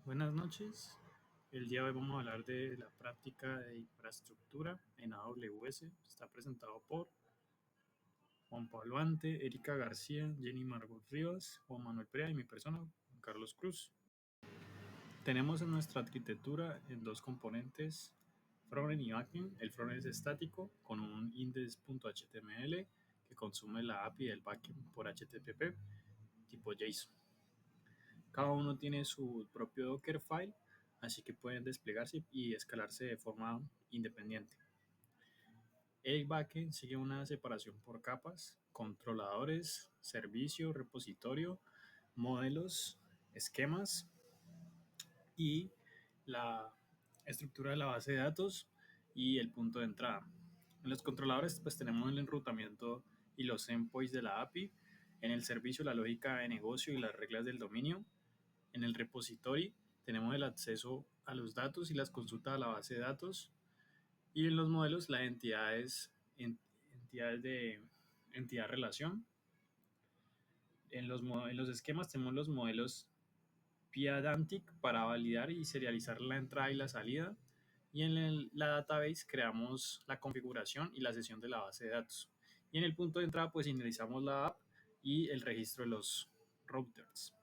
Buenas noches. El día de hoy vamos a hablar de la práctica de infraestructura en AWS. Está presentado por Juan Pablo Ante, Erika García, Jenny Margot Rivas, Juan Manuel Perea y mi persona, Juan Carlos Cruz. Tenemos en nuestra arquitectura en dos componentes, frontend y backend. El frontend es estático con un index.html que consume la API del backend por HTTP tipo JSON. Cada uno tiene su propio Dockerfile, así que pueden desplegarse y escalarse de forma independiente. El backend sigue una separación por capas, controladores, servicio, repositorio, modelos, esquemas y la estructura de la base de datos y el punto de entrada. En los controladores pues tenemos el enrutamiento y los endpoints de la API. En el servicio la lógica de negocio y las reglas del dominio. En el repository tenemos el acceso a los datos y las consultas a la base de datos. Y en los modelos las entidades de entidad relación. En los esquemas tenemos los modelos Pydantic para validar y serializar la entrada y la salida. Y en la database creamos la configuración y la sesión de la base de datos. Y en el punto de entrada pues inicializamos la app y el registro de los routers.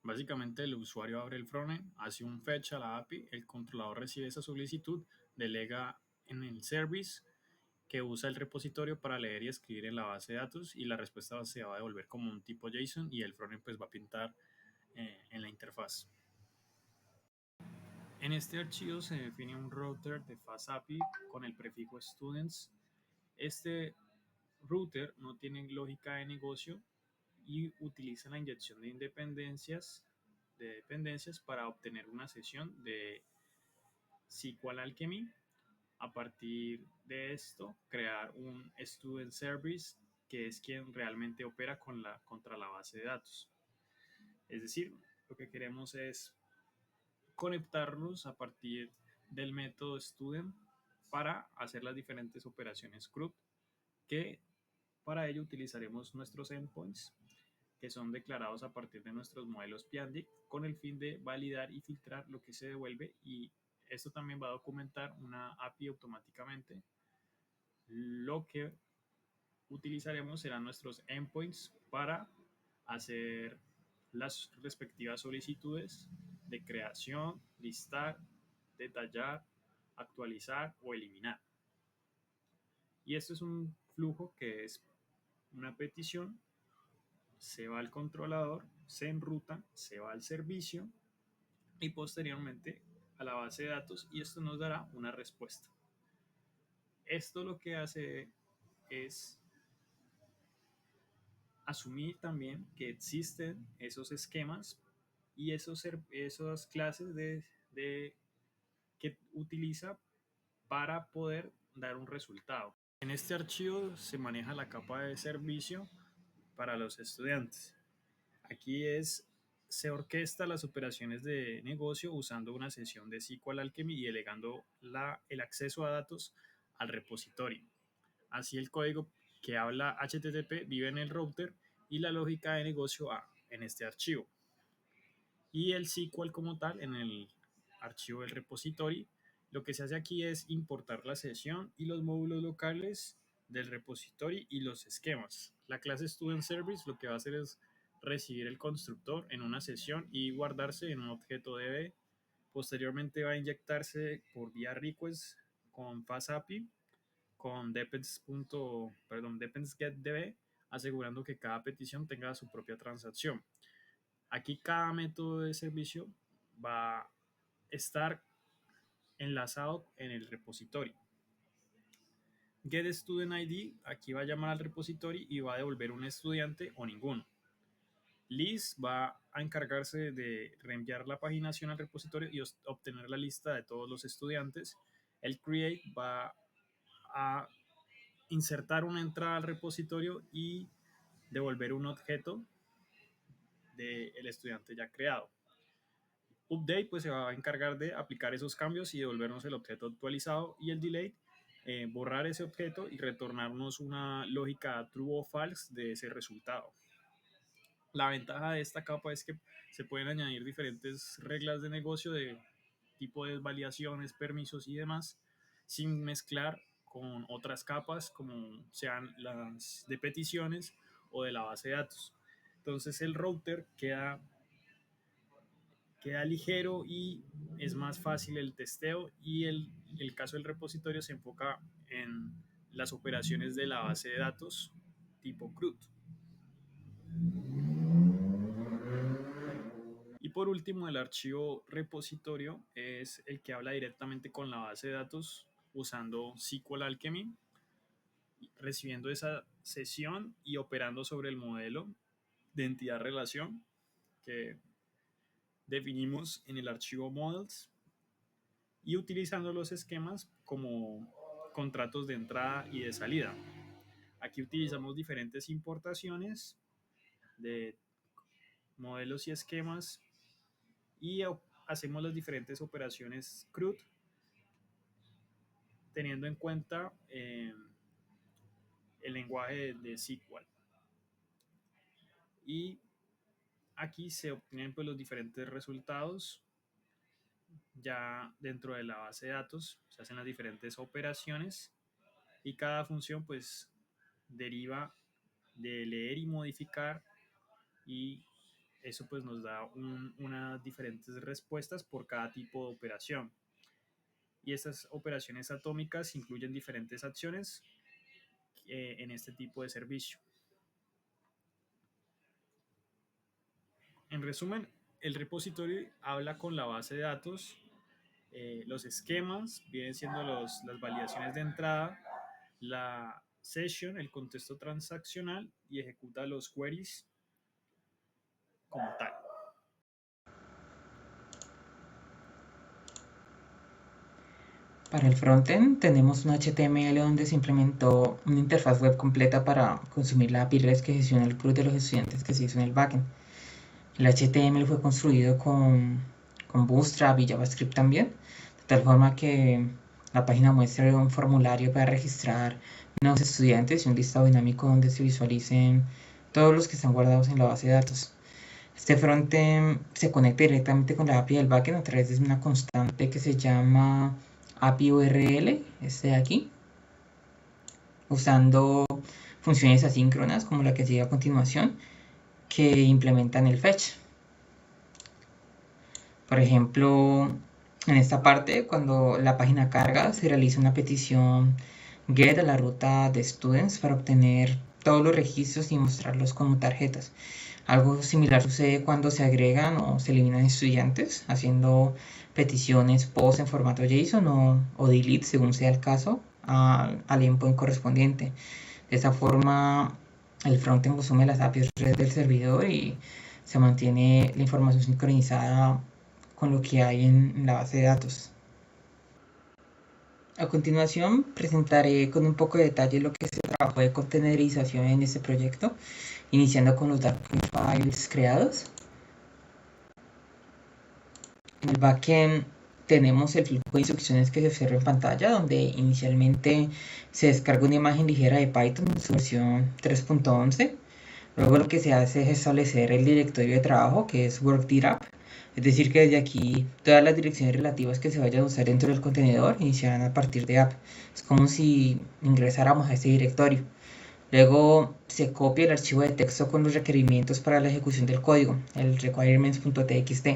Básicamente el usuario abre el frontend, hace un fetch a la API, el controlador recibe esa solicitud, delega en el service que usa el repositorio para leer y escribir en la base de datos y la respuesta se va a devolver como un tipo JSON y el frontend pues va a pintar en la interfaz. En este archivo se define un router de Fast API con el prefijo students. Este router no tiene lógica de negocio y utiliza la inyección de dependencias para obtener una sesión de SQL Alchemy. A partir de esto, crear un student service que es quien realmente opera contra la base de datos. Es decir, lo que queremos es conectarnos a partir del método student para hacer las diferentes operaciones CRUD, que para ello utilizaremos nuestros endpoints que son declarados a partir de nuestros modelos Pydantic con el fin de validar y filtrar lo que se devuelve, y esto también va a documentar una API automáticamente. Lo que utilizaremos serán nuestros endpoints para hacer las respectivas solicitudes de creación, listar, detallar, actualizar o eliminar. Y esto es un flujo que es una petición, se va al controlador, se enruta, se va al servicio y posteriormente a la base de datos, y esto nos dará una respuesta. Esto lo que hace es asumir también que existen esos esquemas y esas clases que utiliza para poder dar un resultado. En este archivo se maneja la capa de servicio para los estudiantes. Aquí se orquesta las operaciones de negocio usando una sesión de SQL Alchemy y delegando el acceso a datos al repositorio. Así el código que habla HTTP vive en el router y la lógica de negocio en este archivo. Y el SQL como tal en el archivo del repository. Lo que se hace aquí es importar la sesión y los módulos locales del repository y los esquemas. La clase Student Service lo que va a hacer es recibir el constructor en una sesión y guardarse en un objeto DB. Posteriormente va a inyectarse por vía request con FastAPI con depends.getDB, asegurando que cada petición tenga su propia transacción. Aquí cada método de servicio va a estar enlazado en el repositorio. GetStudentID aquí va a llamar al repositorio y va a devolver un estudiante o ninguno. List va a encargarse de reenviar la paginación al repositorio y obtener la lista de todos los estudiantes. El create va a insertar una entrada al repositorio y devolver un objeto del estudiante ya creado. Update pues se va a encargar de aplicar esos cambios y devolvernos el objeto actualizado, y el delete borrar ese objeto y retornarnos una lógica true o false de ese resultado. La ventaja de esta capa es que se pueden añadir diferentes reglas de negocio de tipo de validaciones, permisos y demás, sin mezclar con otras capas como sean las de peticiones o de la base de datos. Entonces el router queda ligero y es más fácil el testeo, y el caso del repositorio se enfoca en las operaciones de la base de datos tipo CRUD. Y por último, el archivo repositorio es el que habla directamente con la base de datos usando SQL Alchemy, recibiendo esa sesión y operando sobre el modelo de entidad-relación que definimos en el archivo models, y utilizando los esquemas como contratos de entrada y de salida. Aquí utilizamos diferentes importaciones de modelos y esquemas y hacemos las diferentes operaciones CRUD teniendo en cuenta el lenguaje de SQL. Y aquí se obtienen pues los diferentes resultados. Ya dentro de la base de datos se hacen las diferentes operaciones y cada función pues deriva de leer y modificar, y eso pues nos da unas diferentes respuestas por cada tipo de operación. Y estas operaciones atómicas incluyen diferentes acciones en este tipo de servicio. En resumen, el repositorio habla con la base de datos, los esquemas vienen siendo las validaciones de entrada, la session, el contexto transaccional, y ejecuta los queries como tal. Para el frontend tenemos un HTML donde se implementó una interfaz web completa para consumir la API REST que gestiona el CRUD de los estudiantes que se hizo en el backend. El HTML fue construido con Bootstrap y JavaScript también, de tal forma que la página muestra un formulario para registrar nuevos estudiantes y un listado dinámico donde se visualicen todos los que están guardados en la base de datos. Este frontend se conecta directamente con la API del backend a través de una constante que se llama API URL, este de aquí, usando funciones asíncronas como la que sigue a continuación, que implementan el fetch. Por ejemplo, en esta parte, cuando la página carga, se realiza una petición get a la ruta de students para obtener todos los registros y mostrarlos como tarjetas. Algo similar sucede cuando se agregan o se eliminan estudiantes, haciendo peticiones post en formato JSON o delete, según sea el caso, al endpoint correspondiente. De esta forma, el frontend consume las APIs red del servidor y se mantiene la información sincronizada con lo que hay en la base de datos. A continuación presentaré con un poco de detalle lo que se trabajó de containerización en este proyecto, iniciando con los Docfiles creados. En el backend tenemos el flujo de instrucciones que se observa en pantalla, donde inicialmente se descarga una imagen ligera de Python en su versión 3.11. Luego lo que se hace es establecer el directorio de trabajo, que es work.dir, es decir, que desde aquí todas las direcciones relativas que se vayan a usar dentro del contenedor iniciarán a partir de app. Es como si ingresáramos a este directorio. Luego se copia el archivo de texto con los requerimientos para la ejecución del código, el requirements.txt.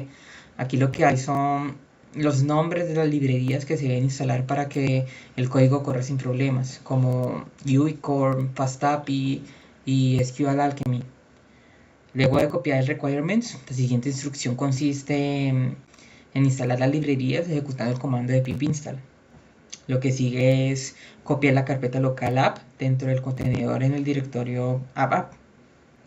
Aquí lo que hay son los nombres de las librerías que se deben instalar para que el código corra sin problemas, como Uicorn, FastAPI y SQL Alchemy. Luego de copiar el requirements, la siguiente instrucción consiste en instalar las librerías ejecutando el comando de pip install. Lo que sigue es copiar la carpeta local app dentro del contenedor en el directorio app.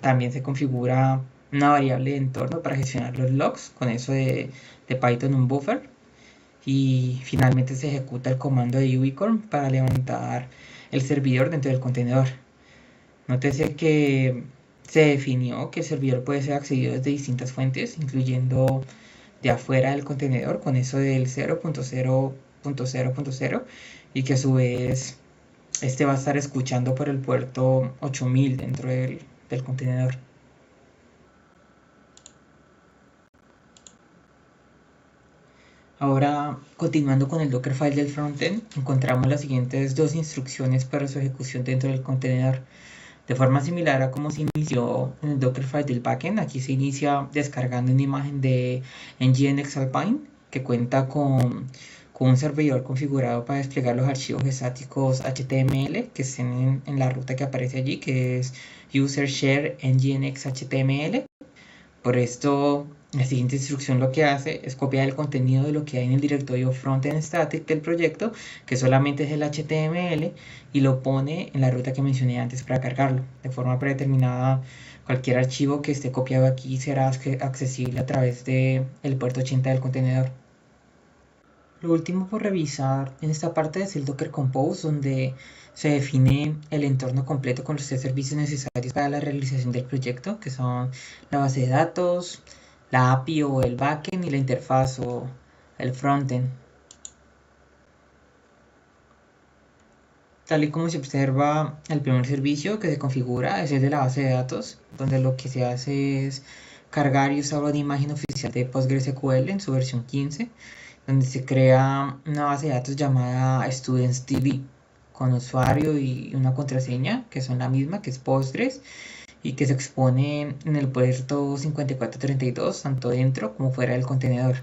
También se configura una variable de entorno para gestionar los logs, con eso de Python un buffer. Y finalmente se ejecuta el comando de uicorn para levantar el servidor dentro del contenedor. Nótese que se definió que el servidor puede ser accedido desde distintas fuentes, incluyendo de afuera del contenedor, con eso del 0.0.0.0, y que a su vez este va a estar escuchando por el puerto 8000 dentro del contenedor. Ahora, continuando con el Dockerfile del frontend, encontramos las siguientes dos instrucciones para su ejecución dentro del contenedor. De forma similar a como se inició en el Dockerfile del backend, aquí se inicia descargando una imagen de Nginx Alpine que cuenta con un servidor configurado para desplegar los archivos estáticos HTML que estén en la ruta que aparece allí, que es user share nginx html. Por esto, la siguiente instrucción lo que hace es copiar el contenido de lo que hay en el directorio frontend static del proyecto, que solamente es el HTML, y lo pone en la ruta que mencioné antes para cargarlo. De forma predeterminada, cualquier archivo que esté copiado aquí será accesible a través del puerto 80 del contenedor. Lo último por revisar en esta parte es el Docker Compose, donde se define el entorno completo con los tres servicios necesarios para la realización del proyecto, que son la base de datos, la API o el backend y la interfaz o el frontend. Tal y como se observa, el primer servicio que se configura es el de la base de datos, donde lo que se hace es cargar y usar una imagen oficial de PostgreSQL en su versión 15, donde se crea una base de datos llamada StudentsDB con usuario y una contraseña que son la misma, que es Postgres, y que se expone en el puerto 5432 tanto dentro como fuera del contenedor.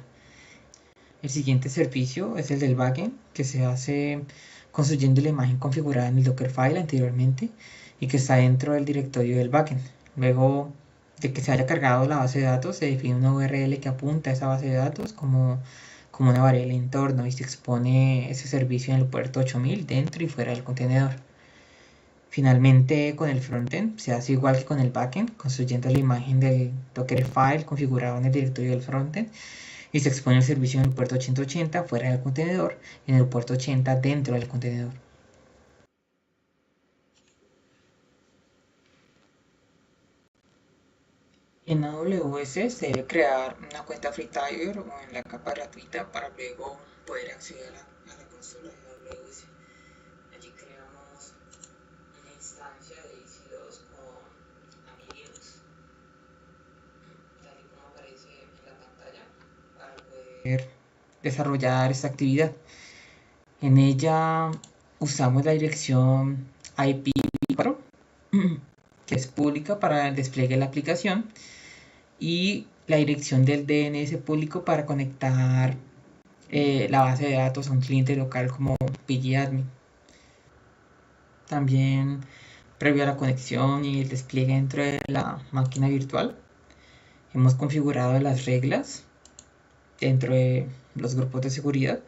El siguiente servicio es el del backend, que se hace construyendo la imagen configurada en el Dockerfile anteriormente y que está dentro del directorio del backend. Luego de que se haya cargado la base de datos, se define una URL que apunta a esa base de datos como una variable entorno y se expone ese servicio en el puerto 8000 dentro y fuera del contenedor. Finalmente, con el frontend se hace igual que con el backend, construyendo la imagen del Dockerfile configurado en el directorio del frontend y se expone el servicio en el puerto 8080 fuera del contenedor y en el puerto 80 dentro del contenedor. En AWS se debe crear una cuenta free tier o en la capa gratuita para luego poder acceder a la consola de AWS. Allí creamos una instancia de EC2 con AmiLinux, tal y como aparece en la pantalla, para poder desarrollar esta actividad. En ella usamos la dirección IP4, que es pública para el despliegue de la aplicación, y la dirección del DNS público para conectar la base de datos a un cliente local como pgadmin. También, previo a la conexión y el despliegue dentro de la máquina virtual, hemos configurado las reglas dentro de los grupos de seguridad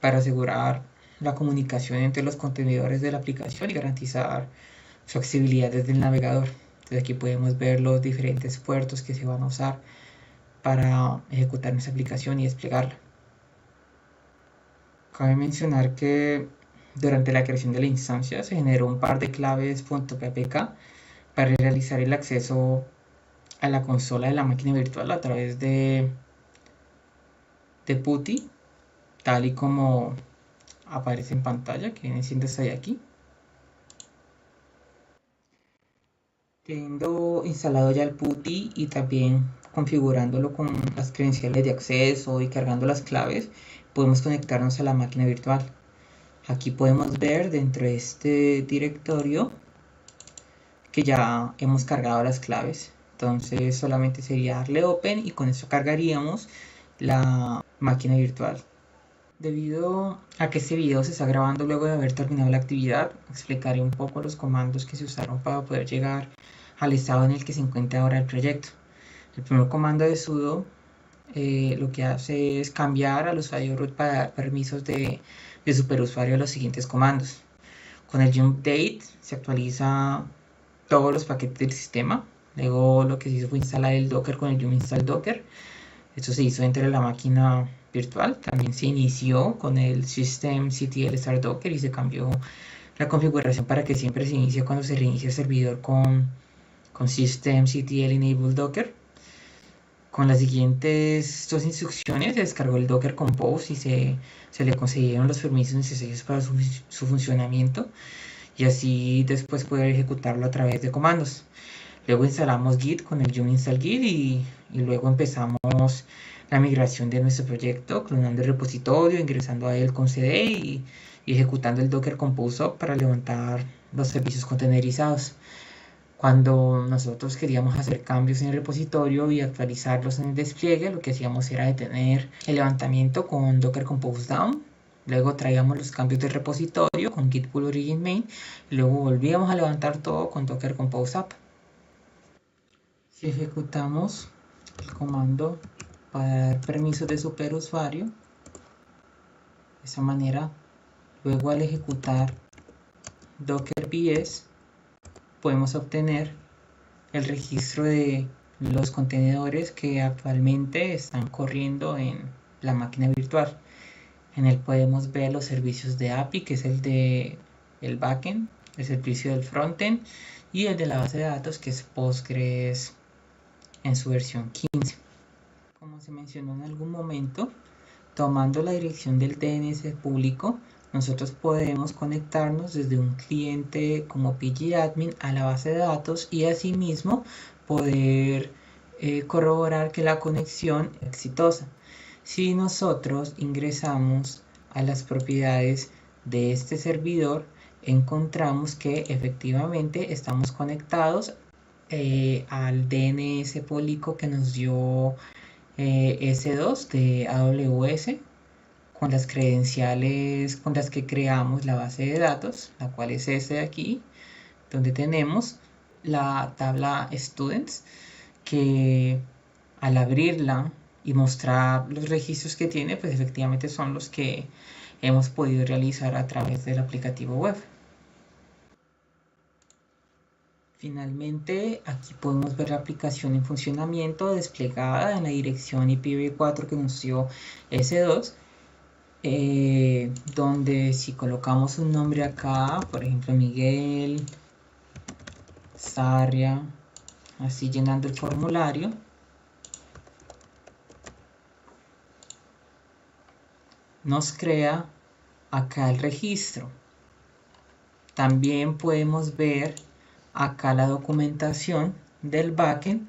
para asegurar la comunicación entre los contenedores de la aplicación y garantizar su accesibilidad desde el navegador. Entonces aquí podemos ver los diferentes puertos que se van a usar para ejecutar nuestra aplicación y desplegarla. Cabe mencionar que durante la creación de la instancia se generó un par de claves .ppk para realizar el acceso a la consola de la máquina virtual a través de PuTTY, tal y como aparece en pantalla, que viene siendo esta de aquí. Teniendo instalado ya el PuTTY y también configurándolo con las credenciales de acceso y cargando las claves, podemos conectarnos a la máquina virtual. Aquí podemos ver dentro de este directorio que ya hemos cargado las claves. Entonces solamente sería darle open y con eso cargaríamos la máquina virtual. Debido a que este video se está grabando luego de haber terminado la actividad, explicaré un poco los comandos que se usaron para poder llegar al estado en el que se encuentra ahora el proyecto. El primer comando de sudo lo que hace es cambiar al usuario root para dar permisos de superusuario a los siguientes comandos. Con el jump date se actualiza todos los paquetes del sistema. Luego lo que se hizo fue instalar el docker con el jump install docker. Esto se hizo dentro de la máquina virtual. También se inició con el systemctl start docker y se cambió la configuración para que siempre se inicie cuando se reinicia el servidor con systemctl enable docker. Con las siguientes dos instrucciones se descargó el Docker Compose y se le concedieron los permisos necesarios para su funcionamiento y así después poder ejecutarlo a través de comandos. Luego instalamos Git con el yum install Git y luego empezamos la migración de nuestro proyecto, clonando el repositorio, ingresando a él con CD y ejecutando el Docker Compose Up para levantar los servicios containerizados. Cuando nosotros queríamos hacer cambios en el repositorio y actualizarlos en el despliegue, lo que hacíamos era detener el levantamiento con Docker Compose Down. Luego traíamos los cambios del repositorio con Git Pull Origin Main. Y luego volvíamos a levantar todo con Docker Compose Up. Si ejecutamos el comando para dar permisos de superusuario, de esa manera, luego al ejecutar Docker VS, podemos obtener el registro de los contenedores que actualmente están corriendo en la máquina virtual. En él podemos ver los servicios de API, que es el de el backend, el servicio del frontend, y el de la base de datos, que es Postgres en su versión 15. Como se mencionó en algún momento, tomando la dirección del DNS público, nosotros podemos conectarnos desde un cliente como pgadmin a la base de datos y asimismo poder corroborar que la conexión es exitosa. Si nosotros ingresamos a las propiedades de este servidor, encontramos que efectivamente estamos conectados al DNS público que nos dio S2 de AWS, con las credenciales con las que creamos la base de datos, la cual es esta de aquí, donde tenemos la tabla Students, que al abrirla y mostrar los registros que tiene, pues efectivamente son los que hemos podido realizar a través del aplicativo web. Finalmente, aquí podemos ver la aplicación en funcionamiento desplegada en la dirección IPv4 que nos dio S2, donde si colocamos un nombre acá, por ejemplo Miguel Sarria, así llenando el formulario, nos crea acá el registro. También podemos ver acá la documentación del backend,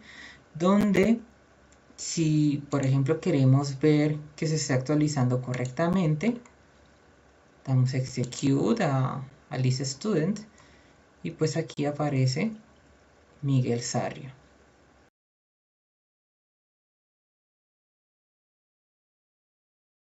donde si por ejemplo queremos ver que se está actualizando correctamente, damos execute a list student y pues aquí aparece Miguel Sarria.